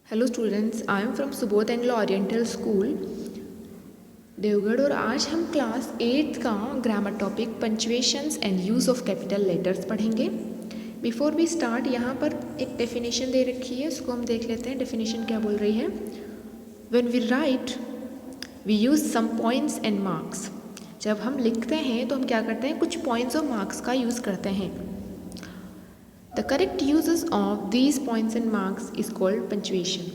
Hello students, I am from Subodh Anglo Oriental school Deogarh और आज हम क्लास 8 का grammar topic punctuations and use of capital letters पढ़ेंगे। Before we start यहाँ पर एक डेफिनेशन दे रखी है, उसको हम देख लेते हैं डेफिनेशन क्या बोल रही है। When we write we use some points and marks. जब हम लिखते हैं तो हम क्या करते हैं, कुछ पॉइंट्स और मार्क्स का यूज़ करते हैं। The correct uses of these points and marks is called punctuation।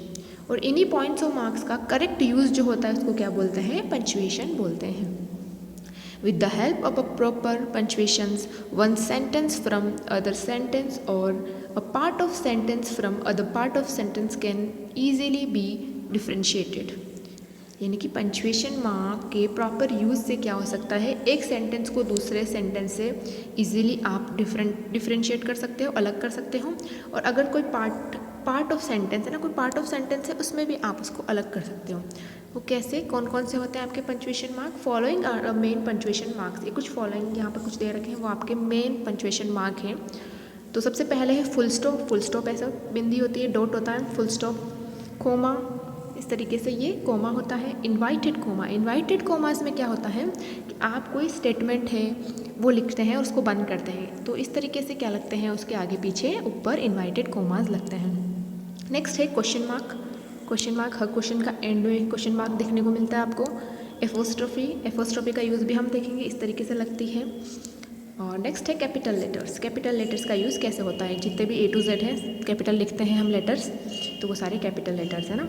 और इन्हीं पॉइंट्स और मार्क्स का करेक्ट यूज़ जो होता है उसको क्या बोलते हैं, पंक्चुएशन बोलते हैं। With the help of a proper punctuations, one sentence from other sentence or a part of sentence from other part of sentence can easily be differentiated। यानी कि पंक्चुएशन मार्क के प्रॉपर यूज़ से क्या हो सकता है, एक सेंटेंस को दूसरे सेंटेंस से इजीली आप डिफरेंशिएट कर सकते हो, अलग कर सकते हो। और अगर कोई पार्ट ऑफ सेंटेंस है ना, कोई पार्ट ऑफ सेंटेंस है, उसमें भी आप उसको अलग कर सकते हो। वो कैसे, कौन कौन से होते हैं आपके punctuation mark? Following are main punctuation marks. ये कुछ फॉलोइंग यहाँ पर कुछ दे रखे हैं, वो आपके मेन पंक्चुएशन मार्क हैं। तो सबसे पहले है फुल स्टॉप। फुल स्टॉप ऐसा बिंदी होती है, डॉट होता है, फुल स्टॉप। कोमा, इस तरीके से ये कोमा होता है। इन्वाइटेड कोमा, इन्वाइटेड कोमास में क्या होता है कि आप कोई स्टेटमेंट है वो लिखते हैं और उसको बंद करते हैं, तो इस तरीके से क्या लगते हैं, उसके आगे पीछे ऊपर इन्वाइटेड कोमास लगते हैं। नेक्स्ट है क्वेश्चन मार्क। क्वेश्चन मार्क, हर क्वेश्चन का एंड में क्वेश्चन मार्क देखने को मिलता है आपको। एपोस्ट्रोफी, एपोस्ट्रोफी का यूज़ भी हम देखेंगे, इस तरीके से लगती है। और नेक्स्ट है कैपिटल लेटर्स। कैपिटल लेटर्स का यूज़ कैसे होता है, जितने भी A to Z है कैपिटल लिखते हैं हम लेटर्स, तो वो सारे कैपिटल लेटर्स है ना।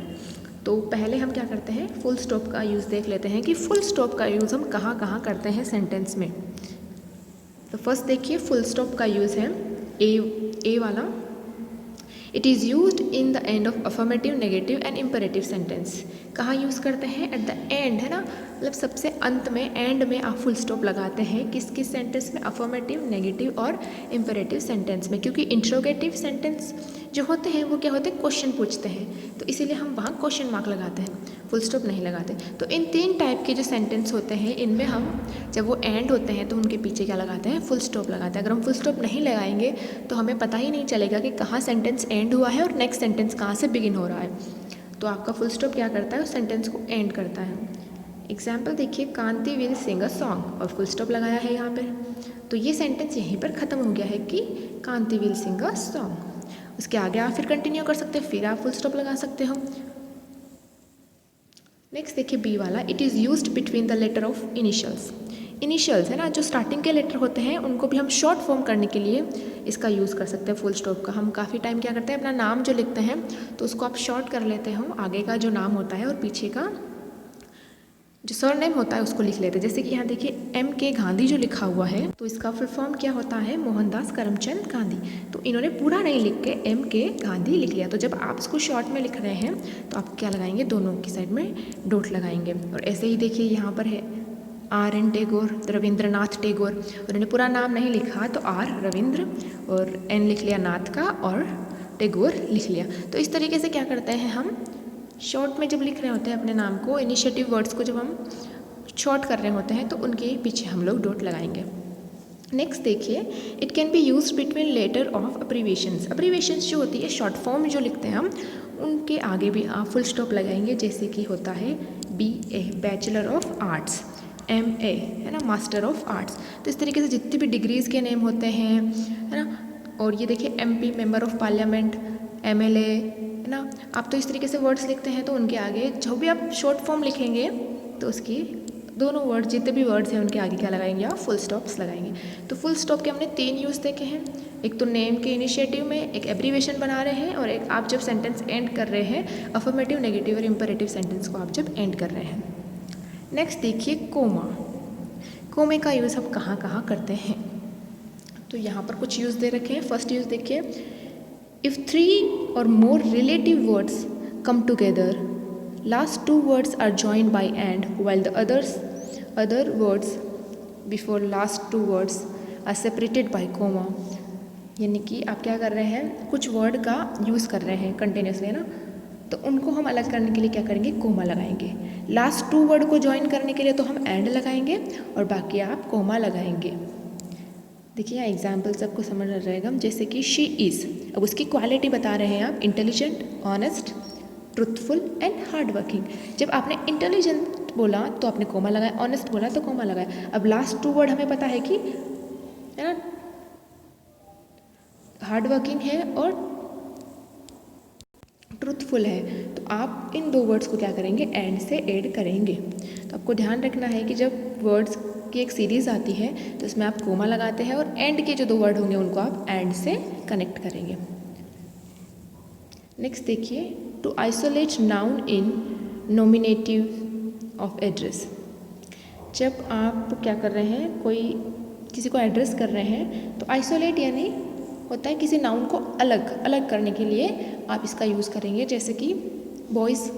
तो पहले हम क्या करते हैं, फुल स्टॉप का यूज़ देख लेते हैं कि फुल स्टॉप का यूज़ हम कहाँ कहाँ करते हैं सेंटेंस में। तो फर्स्ट देखिए, फुल स्टॉप का यूज़ है ए वाला। It is used in the end of affirmative, negative and imperative sentence. कहाँ यूज़ करते हैं, एट द एंड है ना, मतलब सबसे अंत में, एंड में आप फुल स्टॉप लगाते हैं। किस किस सेंटेंस में? अफर्मेटिव, नेगेटिव और इम्पेरेटिव सेंटेंस में। क्योंकि इंट्रोगेटिव सेंटेंस जो होते हैं वो क्या होते हैं, क्वेश्चन पूछते हैं, तो इसीलिए हम वहाँ क्वेश्चन मार्क लगाते हैं, फुल स्टॉप नहीं लगाते। तो इन 3 टाइप के जो सेंटेंस होते हैं, इनमें हम जब वो एंड होते हैं तो उनके पीछे क्या लगाते हैं, फुल स्टॉप लगाते हैं। अगर हम फुल स्टॉप नहीं लगाएंगे तो हमें पता ही नहीं चलेगा कि कहाँ सेंटेंस एंड हुआ है और नेक्स्ट सेंटेंस कहाँ से बिगिन हो रहा है। तो आपका फुल स्टॉप क्या करता है, उस सेंटेंस को एंड करता है। एग्जाम्पल देखिए, कांति विल सिंग अ सॉन्ग, और फुल स्टॉप लगाया है यहाँ पर, तो ये सेंटेंस यहीं पर ख़त्म हो गया है कि कांति विल सिंग अ सॉन्ग। उसके आगे आप फिर कंटिन्यू कर सकते हैं, फिर आप फुल स्टॉप लगा सकते हो। नेक्स्ट देखिए बी वाला, it is used between the letter of initials. Initials है ना, जो स्टार्टिंग के लेटर होते हैं उनको भी हम शॉर्ट फॉर्म करने के लिए इसका यूज़ कर सकते हैं फुल स्टॉप का। हम काफ़ी टाइम क्या करते हैं, अपना नाम जो लिखते हैं तो उसको आप शॉर्ट कर लेते हो, आगे का जो नाम होता है और पीछे का जो सरनेम होता है उसको लिख लेते हैं। जैसे कि यहाँ देखिए M.K. गांधी जो लिखा हुआ है, तो इसका फुल फॉर्म क्या होता है, मोहनदास करमचंद गांधी। तो इन्होंने पूरा नहीं लिख के M.K. गांधी लिख लिया। तो जब आप इसको शॉर्ट में लिख रहे हैं तो आप क्या लगाएंगे, दोनों की साइड में डॉट लगाएंगे। और ऐसे ही देखिए यहाँ पर है R.N. टैगोर, रविंद्रनाथ टैगोर, उन्होंने पूरा नाम नहीं लिखा तो R रविंद्र और N लिख लिया नाथ का और टैगोर लिख लिया। तो इस तरीके से क्या करते हैं, हम शॉर्ट में जब लिख रहे होते हैं अपने नाम को, इनिशिएटिव वर्ड्स को जब हम शॉर्ट कर रहे होते हैं तो उनके पीछे हम लोग डॉट लगाएंगे। नेक्स्ट देखिए, it can be use between letter of abbreviations. Abbreviations जो होती है, शॉर्ट फॉर्म जो लिखते हैं हम, उनके आगे भी आप फुल स्टॉप लगाएंगे। जैसे कि होता है BA bachelor of arts, MA है ना, मास्टर ऑफ आर्ट्स। तो इस तरीके से जितनी भी डिग्रीज़ के नेम होते हैं है ना। और ये देखिए MP member of parliament, MLA है ना। आप तो इस तरीके से वर्ड्स लिखते हैं तो उनके आगे जो भी आप शॉर्ट फॉर्म लिखेंगे तो उसकी दोनों वर्ड, जितने भी वर्ड्स हैं उनके आगे क्या लगाएंगे, आप फुल स्टॉप्स लगाएंगे। तो फुल स्टॉप के हमने 3 यूज़ देखे हैं। एक तो नेम के इनिशिएटिव में एक एब्रीवेशन बना रहे हैं, और एक आप जब सेंटेंस एंड कर रहे हैं, अफर्मेटिव, नेगेटिव और इम्पेरेटिव सेंटेंस को आप जब एंड कर रहे हैं। नेक्स्ट देखिए कोमा। कोमे का यूज़ हम कहाँ कहाँ करते हैं, तो यहाँ पर कुछ यूज़ दे रखे हैं। फर्स्ट यूज़ देखिए, if 3 or more relative words come together, last 2 words are joined by and, while the other words before last 2 words are separated by comma। यानी कि आप क्या कर रहे हैं, कुछ वर्ड का यूज़ कर रहे हैं कंटिन्यूसली है ना, तो उनको हम अलग करने के लिए क्या करेंगे, कोमा लगाएंगे। लास्ट 2 वर्ड को ज्वाइन करने के लिए तो हम एंड लगाएंगे और बाकी आप कोमा लगाएंगे। देखिए यहाँ एग्जाम्पल सबको समझ आ जाएगा। जैसे कि शी इज़, अब उसकी क्वालिटी बता रहे हैं आप, intelligent, honest, truthful and hard working. जब आपने इंटेलिजेंट बोला तो आपने कोमा लगाया, ऑनेस्ट बोला तो कोमा लगाया। अब लास्ट 2 वर्ड हमें पता है कि है ना, हार्ड वर्किंग है और ट्रुथफुल है, तो आप इन 2 वर्ड्स को क्या करेंगे, एंड से ऐड करेंगे। तो आपको ध्यान रखना है कि जब वर्ड्स की एक सीरीज़ आती है तो इसमें आप कोमा लगाते हैं और एंड के जो 2 वर्ड होंगे उनको आप एंड से कनेक्ट करेंगे। नेक्स्ट देखिए, to isolate noun in nominative of address. जब आप क्या कर रहे हैं, कोई किसी को एड्रेस कर रहे हैं तो आइसोलेट यानी होता है किसी नाउन को अलग अलग करने के लिए आप इसका यूज़ करेंगे। जैसे कि बॉयज़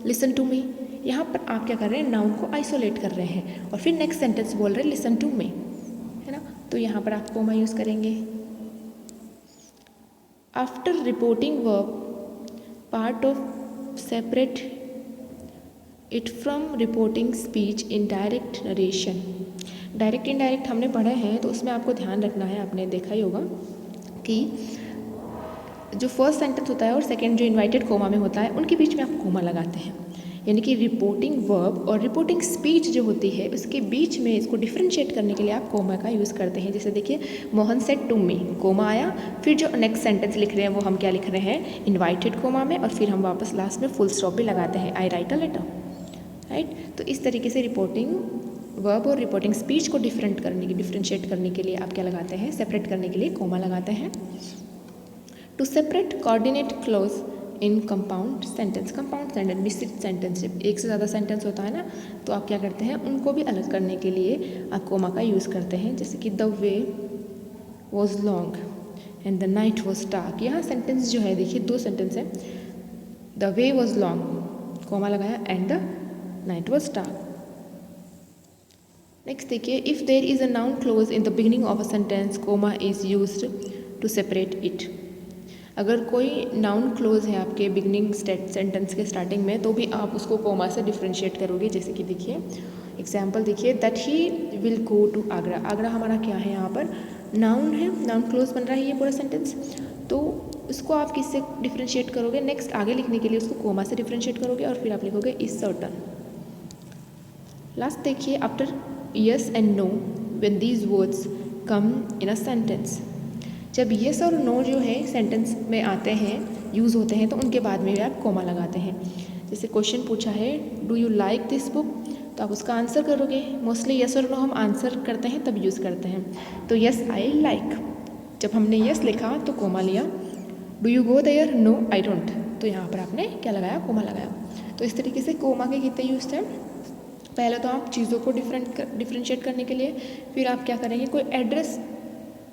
लिसन टू मी, यहाँ पर आप क्या कर रहे हैं, नाउन को आइसोलेट कर रहे हैं और फिर नेक्स्ट सेंटेंस बोल रहे हैं लिसन टू मी, है ना, तो यहाँ पर आप कोमा यूज़ करेंगे। After reporting verb part of separate it from reporting speech in direct narration. Direct indirect हमने पढ़े हैं, तो उसमें आपको ध्यान रखना है, आपने देखा ही होगा कि जो फर्स्ट सेंटेंस होता है और सेकंड जो इनवाइटेड कोमा में होता है उनके बीच में आप कोमा लगाते हैं। यानी कि रिपोर्टिंग वर्ब और रिपोर्टिंग स्पीच जो होती है उसके बीच में इसको डिफ्रेंशिएट करने के लिए आप कोमा का यूज़ करते हैं। जैसे देखिए, Mohan said to me, comma आया, फिर जो नेक्स्ट सेंटेंस लिख रहे हैं वो हम क्या लिख रहे हैं, इन्वाइटेड कोमा में, और फिर हम वापस लास्ट में फुल स्टॉप भी लगाते हैं, आई राइट अ लेटर, राइट। तो इस तरीके से रिपोर्टिंग वर्ब और रिपोर्टिंग स्पीच को डिफ्रेंशिएट करने के लिए आप क्या लगाते हैं, सेपरेट करने के लिए कोमा लगाते हैं। To separate coordinate clause in compound sentence. Compound sentence, मिश्रित सेंटेंस, जब एक से ज़्यादा सेंटेंस होता है ना, तो आप क्या करते हैं, उनको भी अलग करने के लिए आप कोमा का यूज़ करते हैं। जैसे कि the way was long and the night was dark. यहाँ सेंटेंस जो है देखिए 2 सेंटेंस है, the way was long comma लगाया and the night was dark. Next देखिए, if there is a noun clause in the beginning of a sentence comma is used to separate it. अगर कोई noun close है आपके beginning sentence के starting में, तो भी आप उसको कोमा से डिफ्रेंशिएट करोगे। जैसे कि देखिए एग्जाम्पल देखिए, that he will go to Agra. Agra हमारा क्या है, यहाँ पर नाउन है, नाउन क्लोज बन रहा है ये पूरा सेंटेंस, तो उसको आप किससे डिफ्रेंशिएट करोगे, नेक्स्ट आगे लिखने के लिए उसको कोमा से डिफ्रेंशिएट करोगे और फिर आप लिखोगे इज सर्टन। लास्ट देखिए, after yes and know when these words come in a sentence. जब येस और नो जो है सेंटेंस में आते हैं, यूज़ होते हैं, तो उनके बाद में भी आप कोमा लगाते हैं। जैसे क्वेश्चन पूछा है, do you like this book, तो आप उसका आंसर करोगे। मोस्टली येस और नो हम आंसर करते हैं तब यूज़ करते हैं। तो येस आई लाइक, जब हमने येस लिखा तो कोमा लिया। Do you go there, no I don't, तो यहाँ पर आपने क्या लगाया, कोमा लगाया। तो इस तरीके से कोमा के कितने यूज़ थे। पहले तो आप चीज़ों को डिफ्रेंशिएट करने के लिए, फिर आप क्या करेंगे, कोई एड्रेस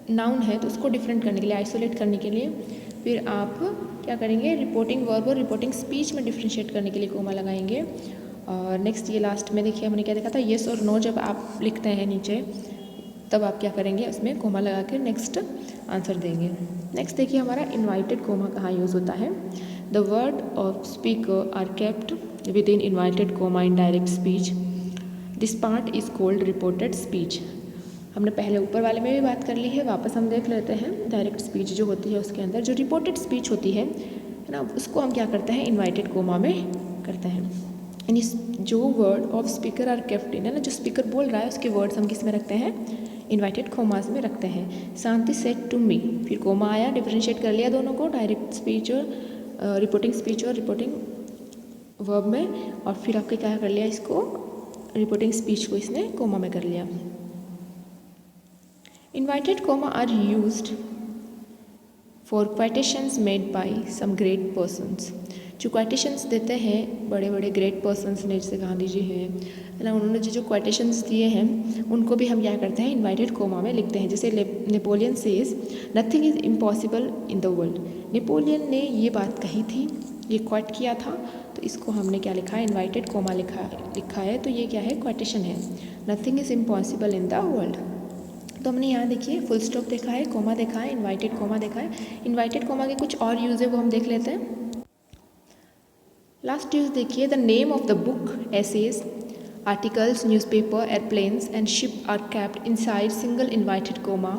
नाउन है तो उसको डिफरेंट करने के लिए, आइसोलेट करने के लिए, फिर आप क्या करेंगे, रिपोर्टिंग वर्ब और रिपोर्टिंग स्पीच में डिफ्रेंशिएट करने के लिए कोमा लगाएंगे। और नेक्स्ट ये लास्ट में देखिए हमने क्या देखा था, येस और नो जब आप लिखते हैं नीचे, तब आप क्या करेंगे, उसमें कोमा लगा के नेक्स्ट आंसर देंगे। नेक्स्ट देखिए हमारा इन्वाइटेड कोमा कहाँ यूज़ होता है। The word of speaker are kept within invited comma in direct speech. This part is called reported speech. हमने पहले ऊपर वाले में भी बात कर ली है, वापस हम देख लेते हैं। डायरेक्ट स्पीच जो होती है उसके अंदर जो रिपोर्टेड स्पीच होती है ना, उसको हम क्या करते हैं, इन्वाइटेड कोमा में करते हैं। यानी जो word of speaker are kept in, है ना, जो स्पीकर बोल रहा है उसके वर्ड्स हम किस में रखते हैं, इन्वाइटेड कोमास में रखते हैं। शांति सेड टू मी, फिर कोमा आया, डिफरेंशिएट कर लिया दोनों को, डायरेक्ट स्पीच और रिपोर्टिंग स्पीच और रिपोर्टिंग वर्ब में, और फिर आपके क्या कर लिया, इसको रिपोर्टिंग स्पीच को इसने कोमा में कर लिया। Inverted comma are used for quotations made by some great persons। जो quotations देते हैं बड़े बड़े great persons ने, जैसे गांधी जी हैं, है ना, उन्होंने जो quotations दिए हैं उनको भी हम क्या करते हैं, inverted comma में लिखते हैं। जैसे Napoleon says nothing is impossible in the world. Napoleon ने ये बात कही थी, ये क्वाइट किया था, तो इसको हमने क्या लिखा है, इन्वाइटेड कोमा लिखा है। तो ये क्या है, क्वाइटेशन है, nothing is impossible in the world. तो हमने यहाँ देखिए फुल स्टॉप देखा है, कोमा देखा है, इन्वाइटेड कोमा देखा है। इन्वाइटेड कोमा के कुछ और यूज़ है वो हम देख लेते हैं। लास्ट यूज़ देखिए, the name of the book, essays, articles, newspaper, airplanes and ship are kept inside single invited comma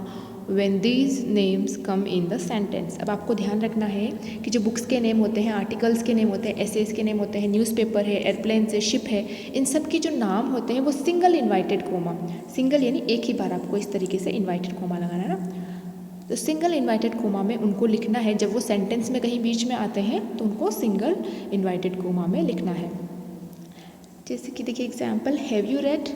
when these names come in the sentence. अब आपको ध्यान रखना है कि जो बुक्स के नेम होते हैं, आर्टिकल्स के नेम होते हैं, एसेज के नेम होते हैं, न्यूज़पेपर है, एयरप्लेन है, शिप है, इन सब के जो नाम होते हैं वो सिंगल इन्वाइटेड कोमा, सिंगल यानी एक ही बार आपको इस तरीके से इन्वाइटेड कोमा लगाना है ना। तो सिंगल इन्वाइटेड कोमा में उनको लिखना है, जब वो सेंटेंस में कहीं बीच में आते हैं तो उनको सिंगल इन्वाइटेड कोमा में लिखना है। जैसे कि देखिए example, have you read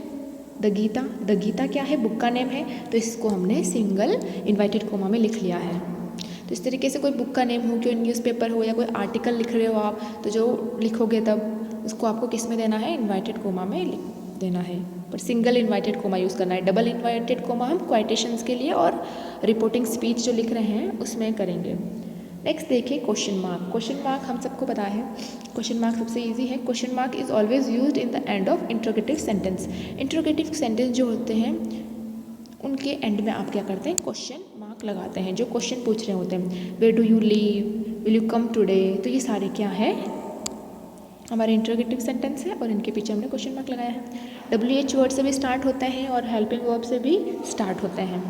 the Gita. The Gita क्या है, बुक का नेम है, तो इसको हमने सिंगल इन्वाइटेड कोमा में लिख लिया है। तो इस तरीके से कोई बुक का नेम हो, कोई न्यूज़पेपर हो या कोई आर्टिकल लिख रहे हो आप, तो जो लिखोगे तब उसको आपको किस में देना है, इन्वाइटेड कोमा में देना है, पर सिंगल इन्वाइटेड कोमा यूज़ करना है। डबल इन्वाइटेड कोमा हम क्वाइटेशंस के लिए और रिपोर्टिंग स्पीच जो लिख रहे हैं उसमें करेंगे। नेक्स्ट देखिए क्वेश्चन मार्क। क्वेश्चन मार्क हम सबको पता है, क्वेश्चन मार्क सबसे इजी है। Question mark is always used in the end of interrogative sentence. Interrogative sentence जो होते हैं उनके एंड में आप क्या करते हैं, क्वेश्चन मार्क लगाते हैं, जो क्वेश्चन पूछ रहे होते हैं। Where do you live, will you come today, तो ये सारे क्या है, हमारे इंट्रोगेटिव सेंटेंस है और इनके पीछे हमने क्वेश्चन मार्क लगाया है। WH वर्ड से भी स्टार्ट होता है और हेल्पिंग वर्ब से भी स्टार्ट होते हैं।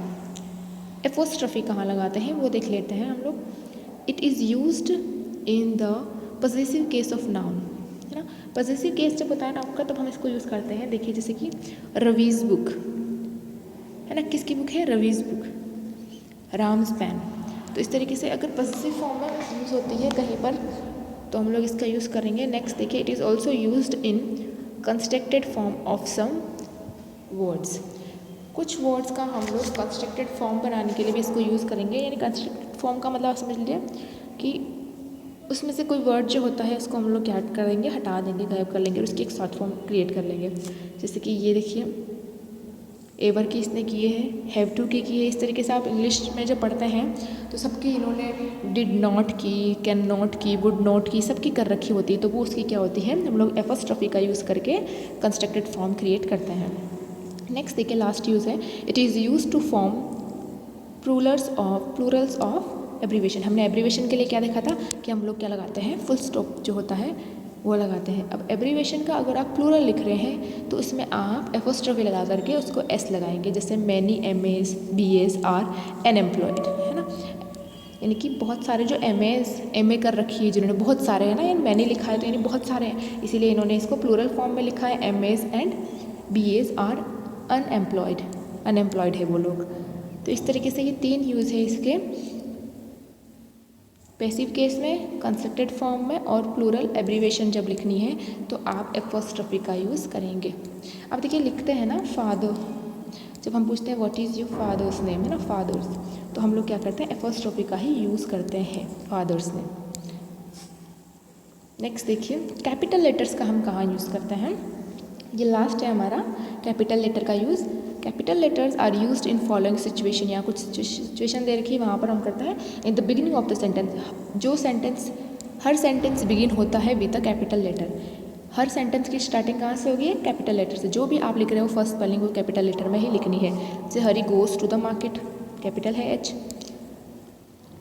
एपोस्ट्रफी कहाँ लगाते हैं वो देख लेते हैं हम लोग। It is used in the possessive case of noun, है ना। पॉजेसिव केस जब होता है नाउन का तब हम इसको यूज़ करते हैं। देखिए जैसे कि रवीज बुक, है ना, किसकी बुक है, रवीज बुक, राम्स पेन। तो इस तरीके से अगर पॉजेसिव फॉर्म में यूज़ होती है कहीं पर तो हम लोग इसका यूज़ करेंगे। नेक्स्ट देखिए, it is also used in constructed form of some words. कुछ वर्ड्स का हम लोग कंस्ट्रक्टेड फॉर्म बनाने के लिए भी इसको यूज़ करेंगे। यानी कंस्ट्रक्टेड फॉर्म का मतलब आप समझ लीजिए कि उसमें से कोई वर्ड जो होता है उसको हम लोग क्या करेंगे, हटा देंगे, गायब कर लेंगे, उसकी एक शॉर्ट फॉर्म क्रिएट कर लेंगे। जैसे कि ये देखिए, एवर की इसने किए हैं, हैव टू की है। इस तरीके से आप इंग्लिश में जब पढ़ते हैं तो सबकी इन्होंने डिड नॉट की, कैन नॉट की, वुड नॉट की, सबकी कर रखी होती है। तो वो उसकी क्या होती है, हम लोग एपोस्ट्रोफी का यूज़ करके कंस्ट्रक्टेड फॉर्म क्रिएट करते हैं। नेक्स्ट देखिए लास्ट यूज़ है, it is use to form plurals of abbreviation. हमने एब्रीवेशन के लिए क्या देखा था कि हम लोग क्या लगाते हैं, फुल स्टॉप जो होता है वो लगाते हैं। अब एब्रीवेशन का अगर आप प्लूरल लिख रहे हैं तो उसमें आप एपोस्ट्रोफी लगा करके उसको एस लगाएंगे। जैसे many MAs BAs are unemployed, है ना। यानी कि बहुत सारे जो MA कर रखी है जिन्होंने, बहुत सारे है ना, यानी मैंने लिखा है तो यानी बहुत सारे हैं, इसीलिए इन्होंने इसको प्लूरल फॉर्म में लिखा है। MAs and BAs are unemployed है वो लोग। तो इस तरीके से ये 3 यूज़ है इसके, पैसिव केस में, कंस्ट्रक्टेड फॉर्म में, और प्लूरल एब्रीवेशन जब लिखनी है तो आप एपोस्ट्रोफी का यूज़ करेंगे। अब देखिए लिखते हैं ना फादर, जब हम पूछते हैं what is your father's name, है ना, फादर्स, तो हम लोग क्या करते हैं, एपोस्ट्रोफी का ही यूज़ करते हैं, फादर्स नेम। नेक्स्ट देखिए कैपिटल लेटर्स का हम कहाँ यूज़ करते हैं, ये लास्ट है हमारा कैपिटल लेटर का use. Capital letters are used in following situation, या कुछ सिचुएशन दे रखी है वहाँ पर हम करते हैं in the beginning of the sentence. जो सेंटेंस, हर सेंटेंस बिगिन होता है विद द कैपिटल लेटर। हर सेंटेंस की स्टार्टिंग कहाँ से होगी, कैपिटल लेटर से। जो भी आप लिख रहे हो फर्स्ट स्पेलिंग वो कैपिटल लेटर में ही लिखनी है। जैसे Harry goes to the market, capital है H।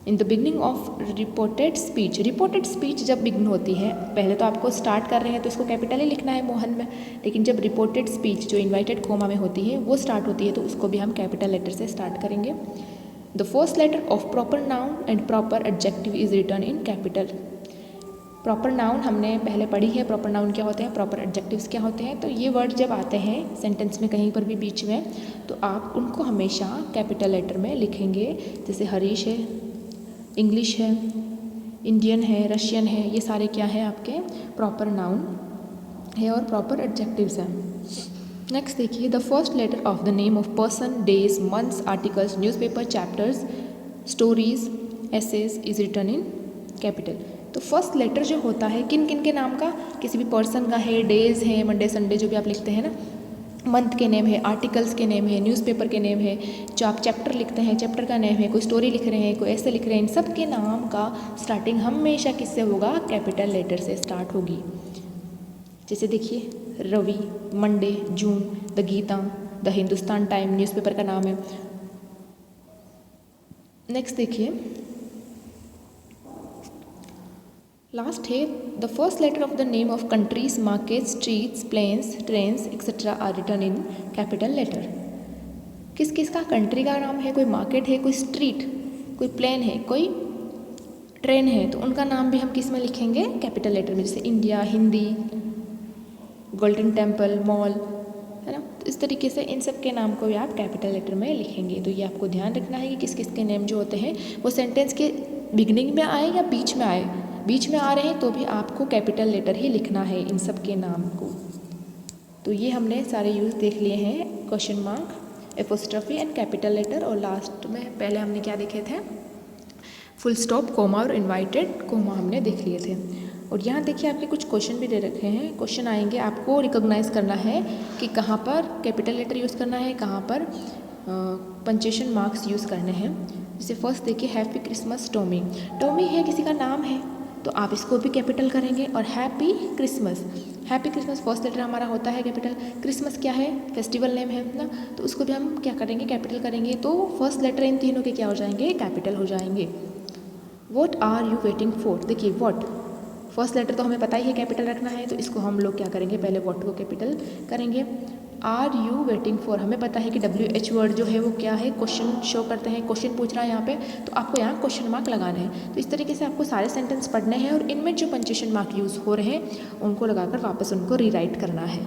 In the beginning of reported speech, reported speech जब बिगन होती है, पहले तो आपको स्टार्ट कर रहे हैं तो इसको कैपिटल ही लिखना है मोहन में, लेकिन जब रिपोर्टेड स्पीच जो इन्वाइटेड कोमा में होती है वो स्टार्ट होती है तो उसको भी हम कैपिटल लेटर से स्टार्ट करेंगे। The first letter of proper noun and proper adjective is written in capital. Proper noun हमने पहले पढ़ी है, प्रॉपर नाउन क्या होते हैं, प्रॉपर एडजेक्टिव्स क्या होते हैं। तो ये वर्ड जब आते हैं सेंटेंस में कहीं पर भी बीच में तो आप उनको हमेशा कैपिटल लेटर में लिखेंगे। जैसे हरीश है, इंग्लिश है, इंडियन है, रशियन है, ये सारे क्या है आपके प्रॉपर नाउन है और प्रॉपर एडजेक्टिव्स हैं। नेक्स्ट देखिए the first letter of the name of person, days, months, articles, newspaper, chapters, stories, essays is written in capital. तो फर्स्ट लेटर जो होता है किन किन के नाम का, किसी भी पर्सन का है, डेज है, मंडे संडे जो भी आप लिखते हैं ना, मंथ के नेम है, आर्टिकल्स के नेम है, न्यूज़पेपर के नेम है, जो आप चैप्टर लिखते हैं चैप्टर का नेम है, कोई स्टोरी लिख रहे हैं, कोई ऐसे लिख रहे हैं, इन सब के नाम का स्टार्टिंग हमेशा किससे होगा, कैपिटल लेटर से स्टार्ट होगी। जैसे देखिए Ravi, Monday, June, the Gita, the Hindustan time newspaper का नाम है। नेक्स्ट देखिए लास्ट है the first letter of the name of countries, market, streets, planes, trains etcetera are written in capital letter. किस किस का कंट्री का नाम है, कोई मार्केट है, कोई स्ट्रीट, कोई प्लेन है, कोई ट्रेन है, तो उनका नाम भी हम किस में लिखेंगे, कैपिटल लेटर में, जैसे India, Hindi, golden temple, mall, है ना। तो इस तरीके से इन सब के नाम को भी आप कैपिटल लेटर में लिखेंगे। तो ये आपको ध्यान रखना है कि किस किस के नेम जो होते हैं वो सेंटेंस के बिगनिंग में आए या बीच में आए। बीच में आ रहे हैं तो भी आपको कैपिटल लेटर ही लिखना है इन सब के नाम को। तो ये हमने सारे यूज़ देख लिए हैं, question mark, apostrophe and capital letter. और लास्ट में पहले हमने क्या देखे थे, फुल स्टॉप, कोमा और इन्वाइटेड कोमा हमने देख लिए थे। और यहाँ देखिए आपके कुछ क्वेश्चन भी दे रखे हैं। क्वेश्चन आएंगे, आपको रिकॉग्नाइज करना है कि कहाँ पर कैपिटल लेटर यूज़ करना है, कहाँ पर पंक्चुएशन मार्क्स यूज़ करने हैं। जैसे फर्स्ट देखिए, हैप्पी क्रिसमस टॉमी। टॉमी है, किसी का नाम है, तो आप इसको भी कैपिटल करेंगे। और happy Christmas, happy Christmas first letter हमारा होता है कैपिटल। क्रिसमस क्या है, फेस्टिवल नेम है ना, तो उसको भी हम क्या करेंगे, कैपिटल करेंगे। तो फर्स्ट लेटर इन तीनों के क्या हो जाएंगे, कैपिटल हो जाएंगे। What are you waiting for, देखिए वॉट फर्स्ट लेटर तो हमें पता ही है कैपिटल रखना है, तो इसको हम लोग क्या करेंगे, पहले वॉट को कैपिटल करेंगे। आर यू वेटिंग फॉर, हमें पता है कि WH वर्ड जो है वो क्या है, क्वेश्चन शो करते हैं, क्वेश्चन पूछ रहा है यहाँ पे, तो आपको यहाँ क्वेश्चन मार्क लगाना है। तो इस तरीके से आपको सारे सेंटेंस पढ़ने हैं और इनमें जो पंक्चुएशन मार्क यूज़ हो रहे हैं उनको लगाकर वापस उनको रीराइट करना है।